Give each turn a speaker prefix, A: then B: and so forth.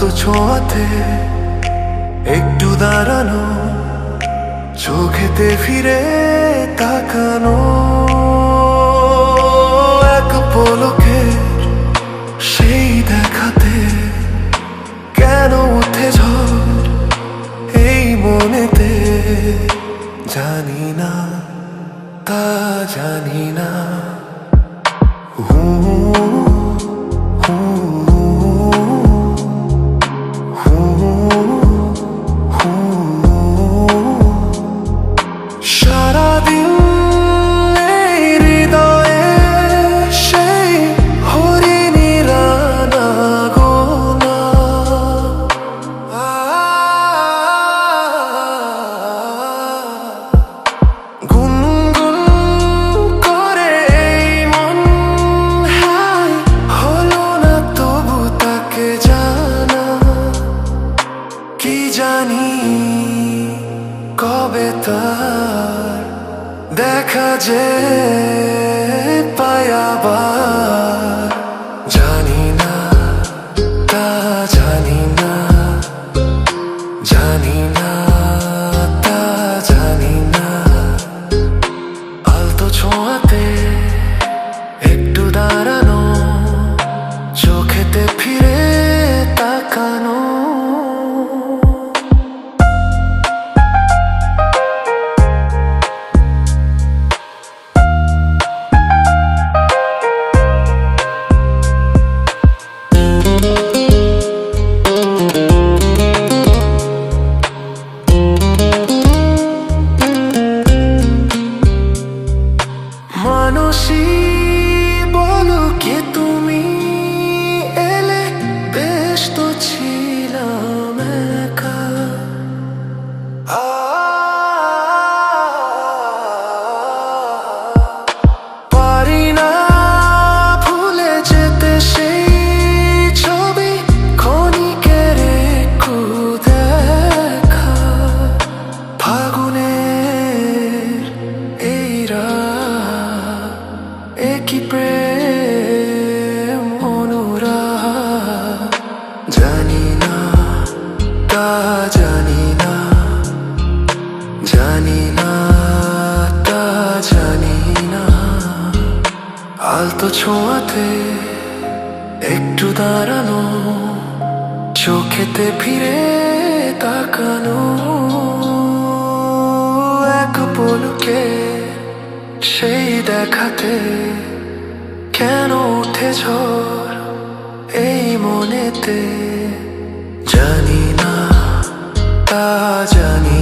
A: আলতো ছোঁয়াতে একটু দাঁড়ানো, চোখেতে ফিরে তাকানো, এক পলকে সেই দেখাতে কেন উঠে ঝড় এই মনেতে, জানি না তা জানি না। সারাদিন এই হৃদয়ে সেই হরিণীর আনাগোনা, গুনগুন করে এই মন, হায় হলো না তবু তাকে জানা। কি জানি কবে তার দেখা যে পাই আবার, জানি না তা জানি না, জানি না তা জানি না। আলতো ছোঁয়াতে একটু দাঁড়ানো, চোখেতে ফিরে তাকানো, মানসী বলো কে তুমি, এলে বেশ তো ছিলাম একা। পারি না ভুলে যেতে সেই ছবি, ক্ষণিকের একটু দেখা। ফাগুনের এই রাত, একই প্রেম অনুরাগ, জানি না তা জানি না, জানি না তা জানি না। আলতো ছোঁয়াতে একটু দাঁড়ানো, চোখেতে ফিরে তাকানো, এক পলকে সেই দেখাতে কেন উঠে ঝড় এই মনেতে, জানি না তা জানি